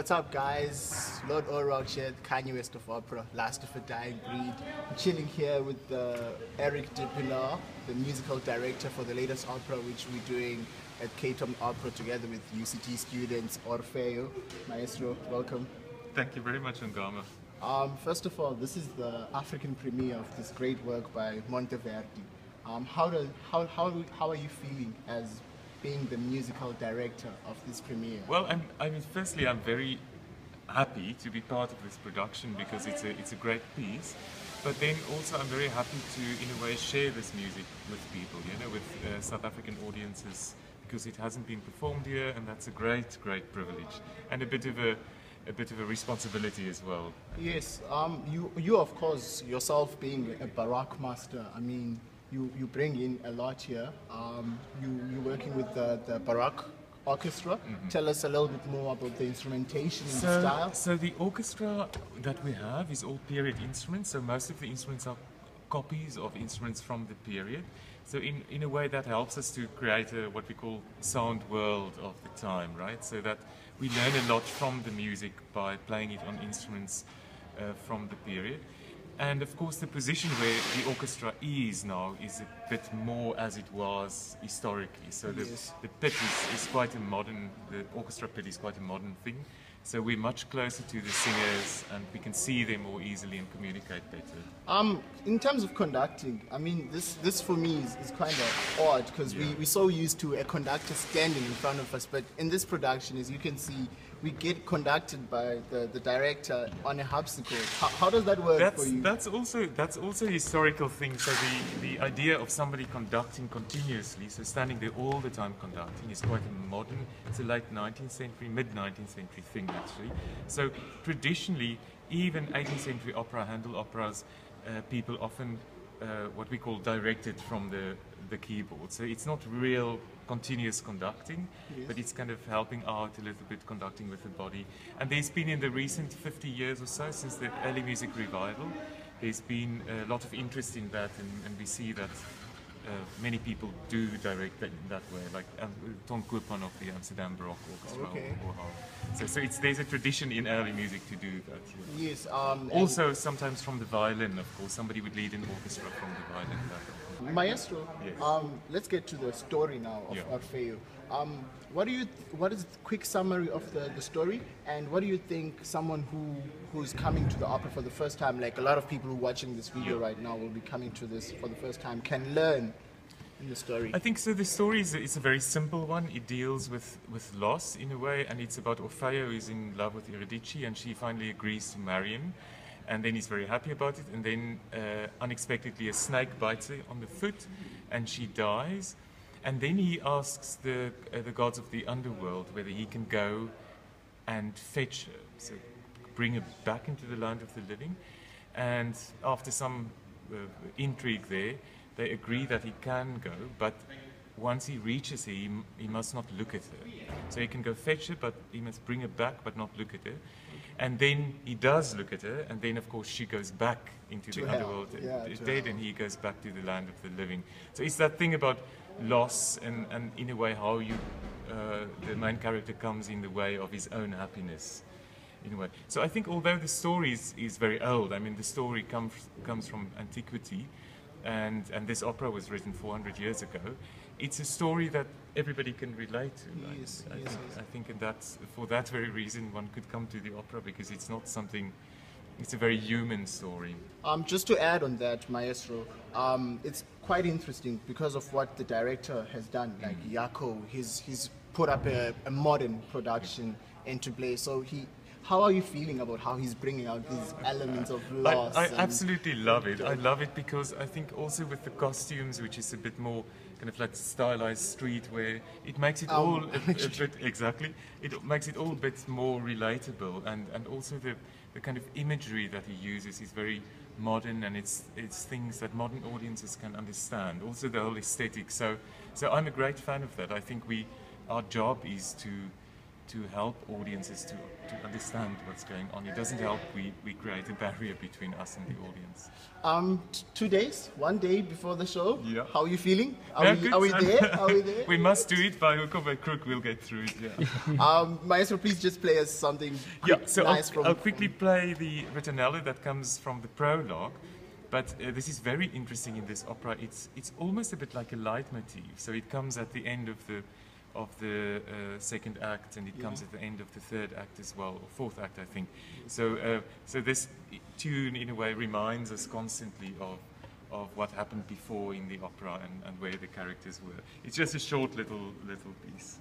What's up, guys? Lord Orok here, Kanye West of Opera, last of a dying breed. I'm chilling here with Erik Dippenaar, the musical director for the latest opera which we're doing at Cape Opera together with UCT students. Orfeo, Maestro, welcome. Thank you very much, Ngama. First of all, this is the African premiere of this great work by Monteverdi. How are you feeling as being the musical director of this premiere? Well, firstly, I'm very happy to be part of this production because it's a great piece. But then also, I'm very happy to, in a way, share this music with people, with South African audiences, because it hasn't been performed here, and that's a great, great privilege and a bit of a responsibility as well. Yes, you of course yourself being a Baroque master, I mean, you bring in a lot here. You're working with the Baroque Orchestra. Mm-hmm. Tell us a little bit more about the instrumentation and the style. So the orchestra that we have is all period instruments. So most of the instruments are copies of instruments from the period. So in a way that helps us to create what we call sound world of the time, right? So that we learn a lot from the music by playing it on instruments from the period. And of course the position where the orchestra is now is a bit more as it was historically. So the pit is quite a modern, the orchestra pit is quite a modern thing. So we're much closer to the singers and we can see them more easily and communicate better. In terms of conducting, I mean, this for me is kind of odd because we're so used to a conductor standing in front of us, but in this production, as you can see, we get conducted by the director on a harpsichord. How does that work for you? That's also a historical thing. So the idea of somebody conducting continuously, so standing there all the time conducting, is quite a modern, it's a late 19th century, mid-19th century thing actually. So traditionally, even 18th century opera, Handel operas, people often what we call directed from the keyboard. So it's not real continuous conducting, but it's kind of helping out a little bit, conducting with the body. And there's been, in the recent 50 years or so, since the early music revival, there's been a lot of interest in that, and we see that many people do direct that way, like Ton Koopman of the Amsterdam Baroque Orchestra. Okay. So there's a tradition in early music to do that. Yeah. Yes. Also, sometimes from the violin, of course, somebody would lead an orchestra from the violin. Maestro, yes. Let's get to the story now of Orfeo. What is the quick summary of the story, and what do you think someone who's coming to the opera for the first time, like a lot of people who are watching this video right now will be coming to this for the first time, can learn in the story? I think so. The story is a very simple one. It deals with loss in a way, and it's about Orfeo who's in love with Eurydice, and she finally agrees to marry him. And then he's very happy about it, and then unexpectedly a snake bites her on the foot, and she dies. And then he asks the gods of the underworld whether he can go and fetch her, so bring her back into the land of the living. And after some intrigue there, they agree that he can go, but once he reaches her, he must not look at her. So he can go fetch her, but he must bring her back, but not look at her. And then he does look at her, and then of course she goes back into the underworld, dead, and he goes back to the land of the living. So it's that thing about loss, and in a way how the main character comes in the way of his own happiness, in a way. So I think although the story is very old, I mean the story comes from antiquity, and this opera was written 400 years ago, it's a story that everybody can relate to. Yes, I think and that's, for that very reason, one could come to the opera, because it's not something, it's a very human story. Just to add on that, Maestro, it's quite interesting because of what the director has done. Like Jaco, he's put up a modern production into play. So how are you feeling about how he's bringing out these elements of loss? I absolutely love it. I love it because I think also with the costumes, which is a bit more kind of like stylized streetwear, it makes it all a bit, exactly, it makes it all a bit more relatable, and also the kind of imagery that he uses is very modern, and it's things that modern audiences can understand. Also the whole aesthetic. So I'm a great fan of that. I think our job is to to help audiences to understand what's going on. It doesn't help we create a barrier between us and the audience. 2 days, 1 day before the show. Yeah. How are you feeling? Yeah, Are we there? Are we there? We must do it by hook or by crook. We'll get through it. Yeah. Maestro, please just play us something So nice I'll quickly play the ritornello that comes from the prologue. But this is very interesting in this opera. It's almost a bit like a leitmotif. So it comes at the end of the second act, and it comes at the end of the third act as well, or fourth act, I think. So so this tune, in a way, reminds us constantly of what happened before in the opera and where the characters were. It's just a short little piece.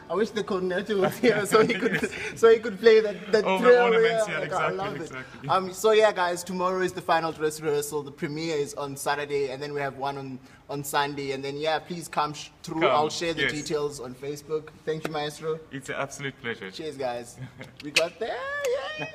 I wish the coordinator was here so he could play that Oh, thrill. ornaments, Yeah, yeah, like, I love exactly. it. So yeah, guys, tomorrow is the final dress rehearsal. The premiere is on Saturday, and then we have one on Sunday. And then yeah, please come through. Come, I'll share the yes. details on Facebook. Thank you, Maestro. It's an absolute pleasure. Cheers, guys. We got there. Yeah.